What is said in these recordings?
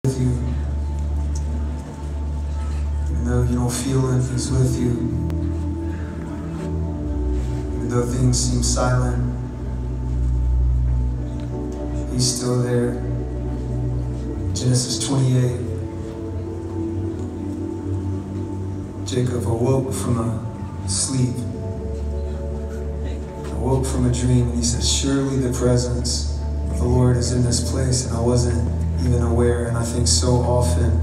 with you. Even though you don't feel it, He's with you. Even though things seem silent, He's still there. Genesis 28. Jacob awoke from a sleep, awoke from a dream, and he says, surely the presence of the Lord is in this place, and I wasn't even aware. And I think so often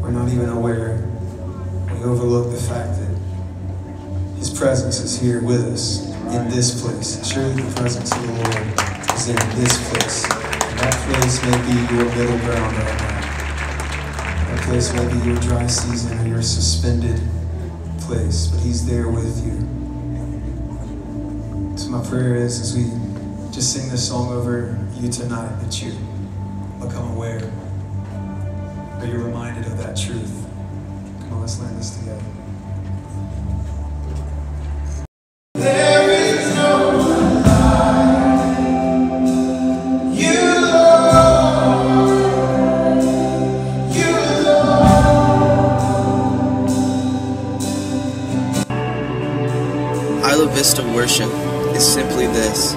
we're not even aware. We overlook the fact that His presence is here with us in this place. Surely the presence of the Lord is in this place. And that place may be your middle ground right now. That place may be your dry season or your suspended place, but He's there with you. So my prayer is, as we just sing this song over you tonight, that you become aware, that you're reminded of that truth. Come on, let's learn this together. There is no one like you, Lord. You, Lord. Isla Vista Worship is simply this: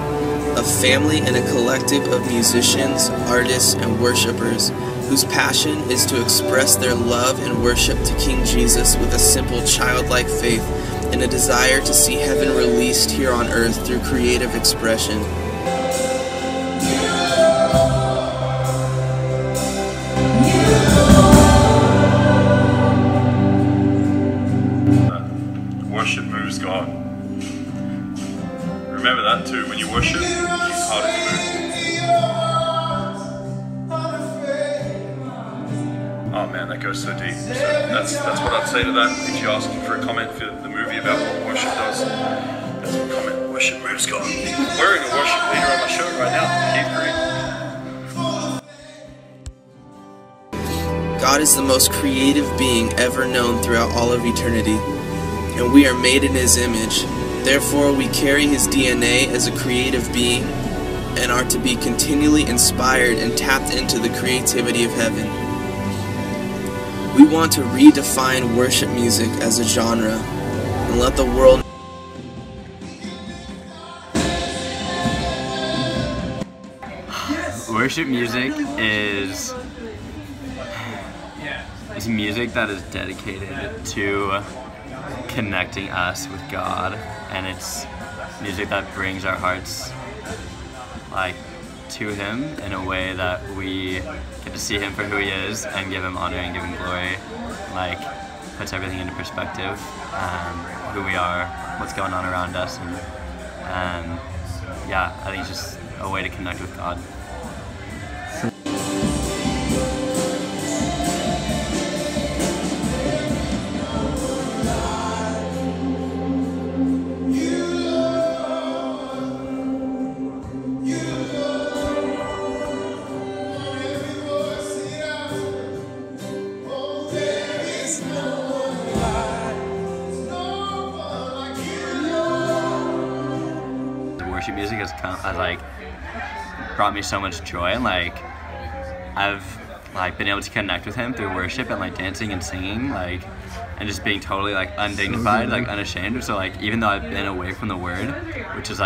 a family and a collective of musicians, artists, and worshipers whose passion is to express their love and worship to King Jesus with a simple childlike faith and a desire to see heaven released here on earth through creative expression. Worship moves God. Remember that too. When you worship, He's harder to move. Oh man, that goes so deep. So that's what I'd say to that. If you're asking for a comment for the movie about what worship does, that's a comment. Worship moves God. I'm wearing a worship leader on my shirt right now. Keith Green. God is the most creative being ever known throughout all of eternity, and we are made in His image. Therefore, we carry His DNA as a creative being and are to be continually inspired and tapped into the creativity of heaven. We want to redefine worship music as a genre and let the world Worship music is music that is dedicated to connecting us with God, and it's music that brings our hearts to Him in a way that we get to see Him for who He is and give Him honor and give Him glory. Puts everything into perspective, who we are, what's going on around us, and yeah, I think it's just a way to connect with God. Worship music has brought me so much joy, and I've been able to connect with Him through worship and dancing and singing, and just being totally undignified, unashamed. So even though I've been away from the Word, which is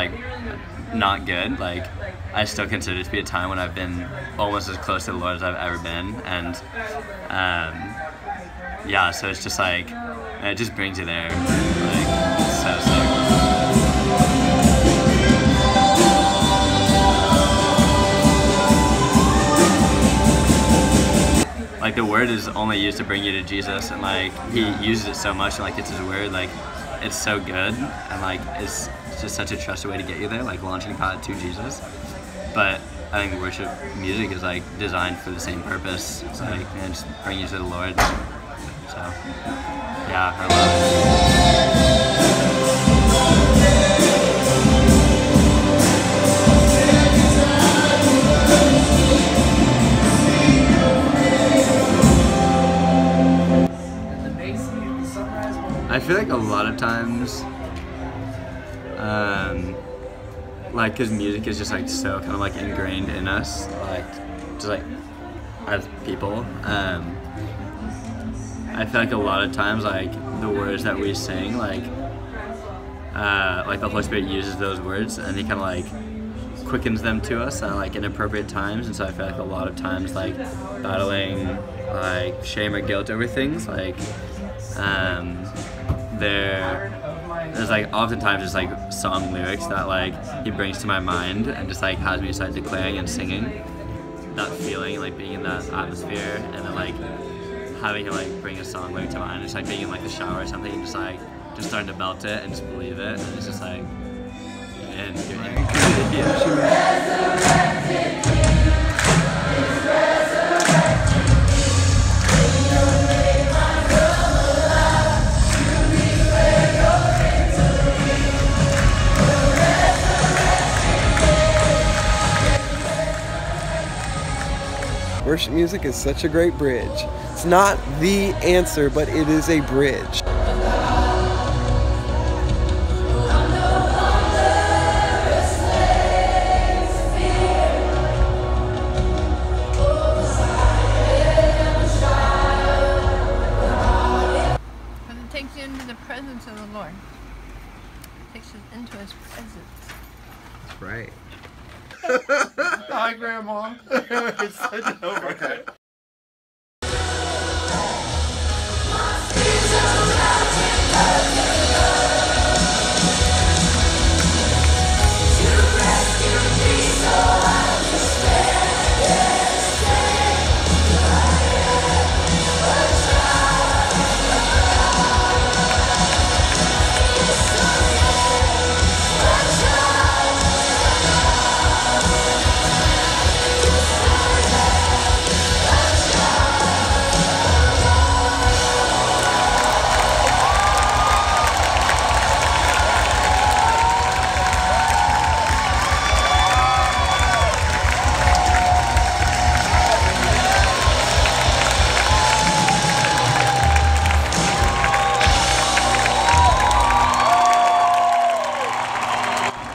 not good, I still consider it to be a time when I've been almost as close to the Lord as I've ever been. And yeah, so it's just it just brings you there. It's so sick. The Word is only used to bring you to Jesus, and He uses it so much, and it's His Word, it's so good, and it's just such a trusted way to get you there, launching pad to Jesus. But I think worship music is designed for the same purpose. It's just bring you to the Lord. So yeah, I love it. I feel a lot of times, because music is just so kind of ingrained in us, as people. I feel like a lot of times, like the words that we sing, like the Holy Spirit uses those words and He kind of like quickens them to us at like inappropriate times. And so I feel like a lot of times, like battling like shame or guilt over things, like there's like oftentimes just like song lyrics that like He brings to my mind and just like has me start declaring and singing. That feeling, like being in that atmosphere, and then like having Him like bring a song lyric to mind, just like being in like the shower or something, and just starting to belt it and just believe it, and it's just like, and Worship music is such a great bridge. It's not the answer, but it is a bridge. But it takes you into the presence of the Lord. It takes you into His presence. That's right. Hi, Grandma. It's over. Okay.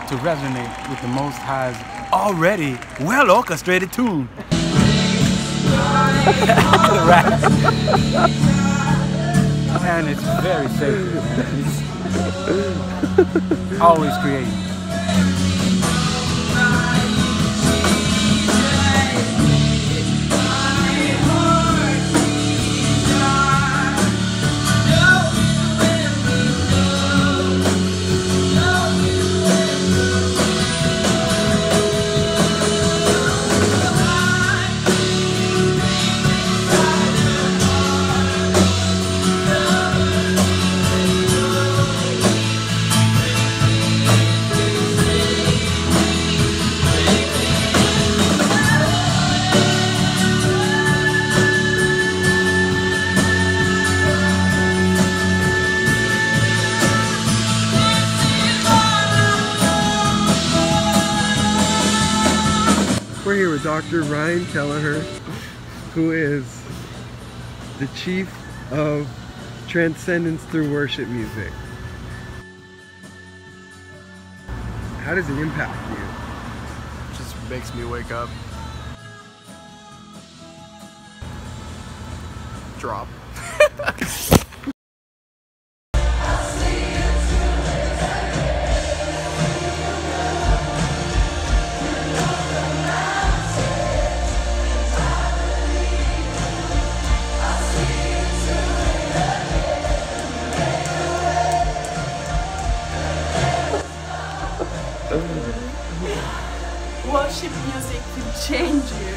To resonate with the Most High's already well-orchestrated tune. And it's very sacred, man. It's always creating. We're here with Dr. Ryan Kelleher, who is the chief of Transcendence Through Worship Music. How does it impact you? It just makes me wake up. Drop. Worship music can change you.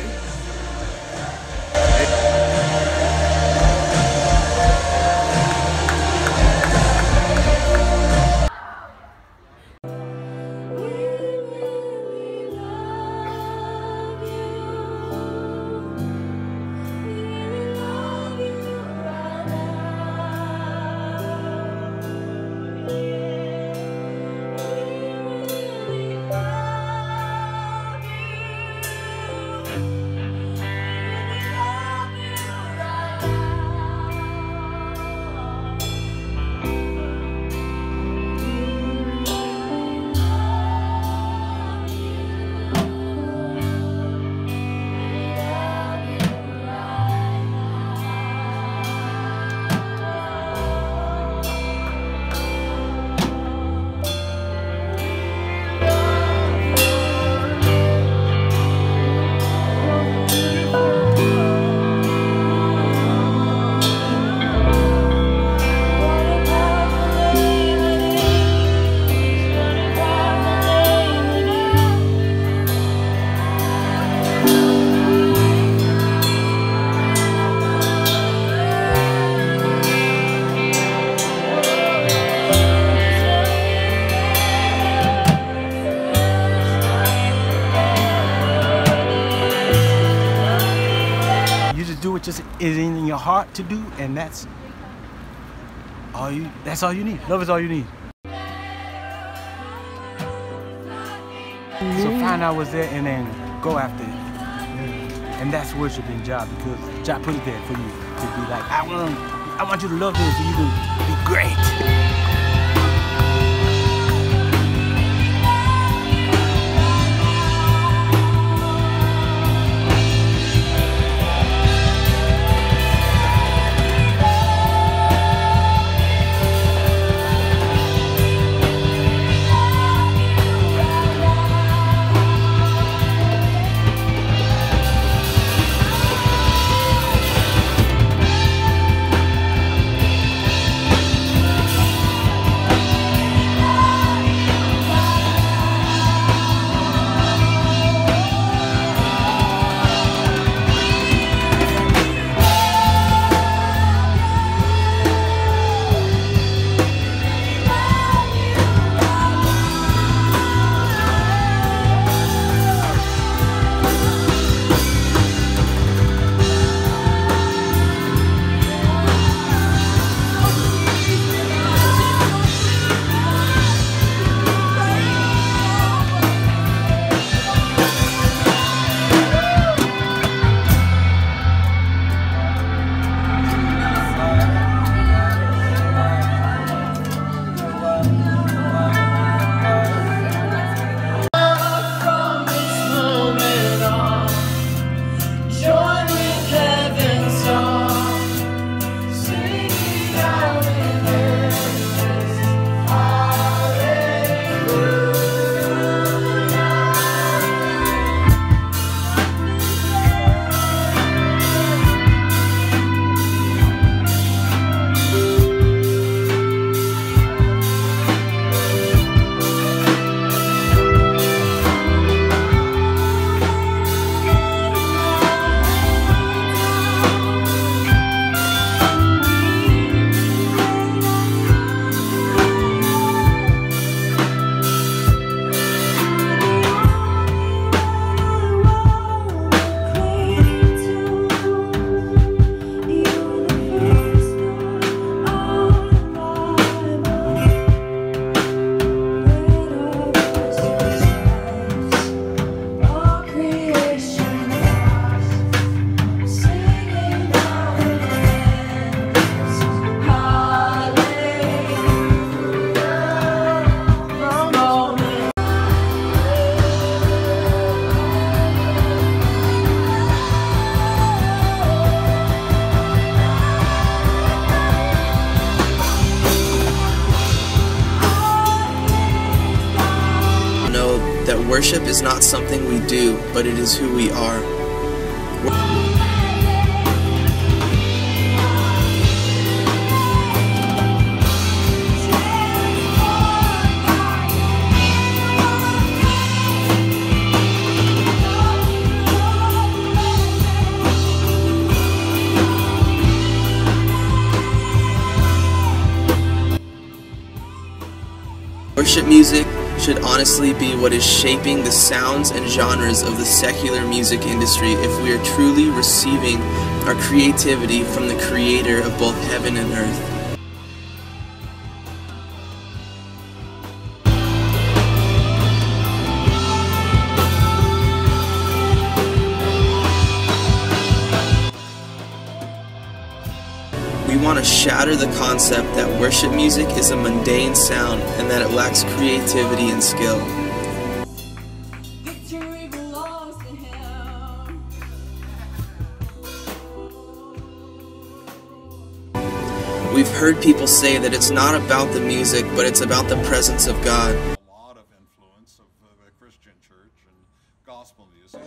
just is in your heart to do, and that's all you need. Love is all you need. So find out what's there and then go after it. And that's worshiping Jah, because Jah put it there for you to be like, I want you to love this so you can be great. Worship is not something we do, but it is who we are. Worship music should honestly be what is shaping the sounds and genres of the secular music industry if we are truly receiving our creativity from the Creator of both heaven and earth. We want to shatter the concept that worship music is a mundane sound and that it lacks creativity and skill. Victory belongs to Him. We've heard people say that it's not about the music, but it's about the presence of God. A lot of influence of the Christian church and gospel music.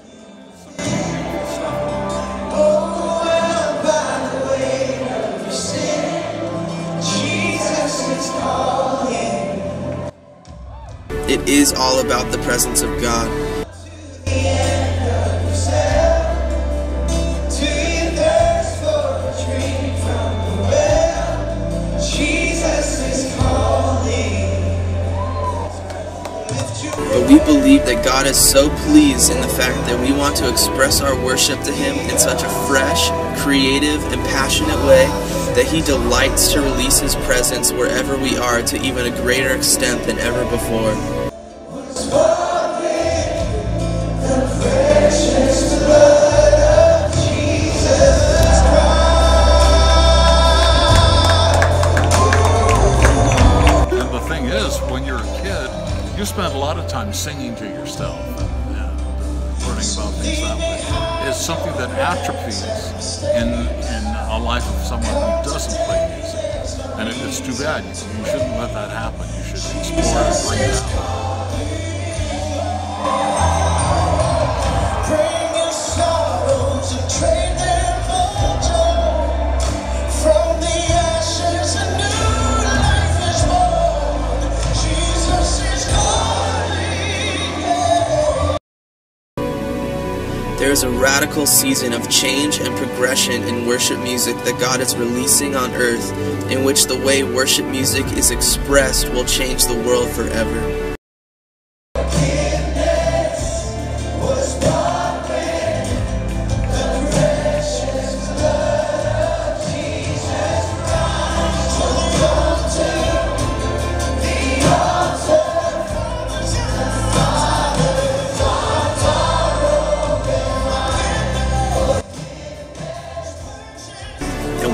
It is all about the presence of God. But we believe that God is so pleased in the fact that we want to express our worship to Him in such a fresh, creative and passionate way that He delights to release His presence wherever we are to even a greater extent than ever before. And the thing is, when you're a kid, you spend a lot of time singing to yourself and learning about things that way. It's something that atrophies in a life of someone who doesn't play music. And it's too bad. You shouldn't let that happen. You should explore and bring it out. Bring your sorrows and trade them for joy. From the ashes a new life is born. Jesus is calling. There is a radical season of change and progression in worship music that God is releasing on earth, in which the way worship music is expressed will change the world forever.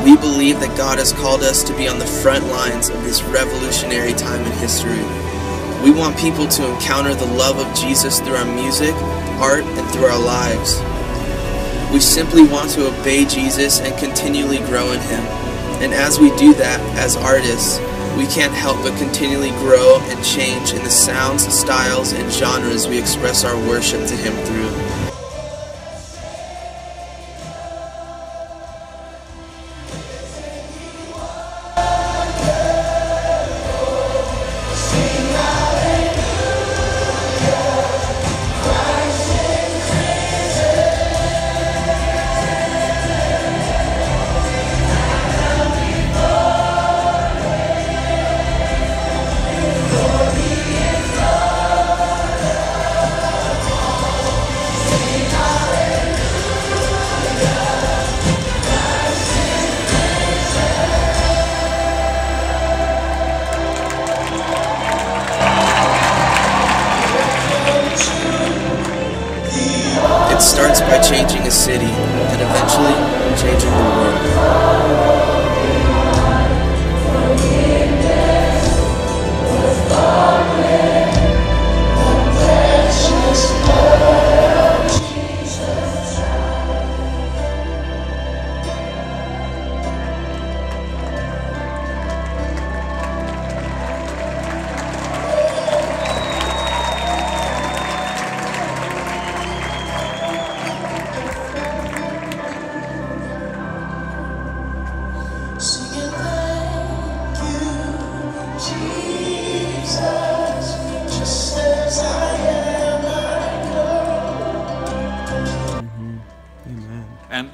We believe that God has called us to be on the front lines of this revolutionary time in history. We want people to encounter the love of Jesus through our music, art, and through our lives. We simply want to obey Jesus and continually grow in Him. And as we do that, as artists, we can't help but continually grow and change in the sounds, styles, and genres we express our worship to Him through. It starts by changing a city, and eventually changing the world.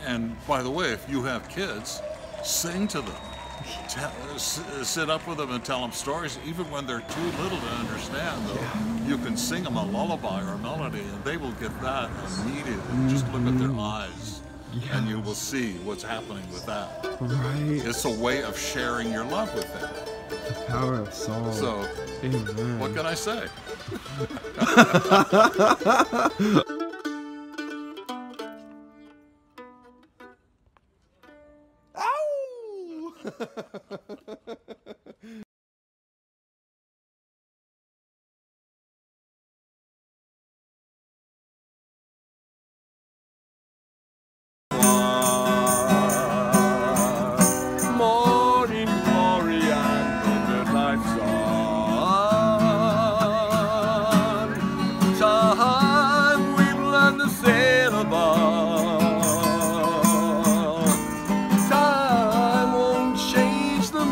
And by the way, if you have kids, sing to them. Sit up with them and tell them stories, even when they're too little to understand. Though, you can sing them a lullaby or a melody, and they will get that immediately. Just look at their eyes, and you will see what's happening with that. Right. It's a way of sharing your love with them. The power of song. So, amen. What can I say? Morning glory and midnight sun. Time we've learned to sail above. Time won't change the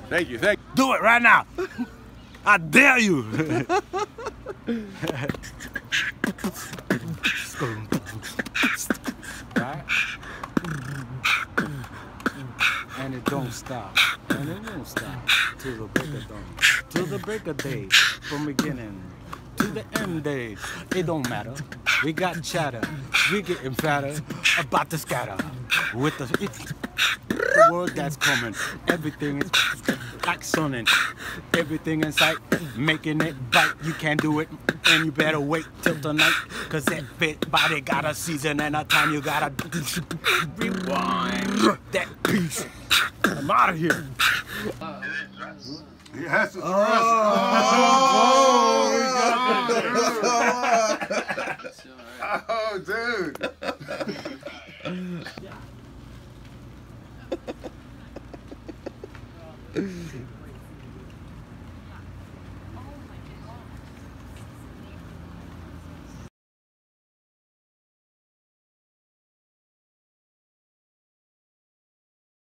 Thank you, thank you. Do it right now. I dare you. Right? And it don't stop. And it won't stop till the break of dawn. Till the break of day. From beginning to the end day. It don't matter. We got chatter. We getting fatter. About to scatter. With the word that's coming. Everything is like sunning. Everything in sight. Making it bite. You can't do it. And you better wait till tonight. Cause everybody got a season and a time you gotta rewind that piece. I'm out of here. Yes, it's oh, dude.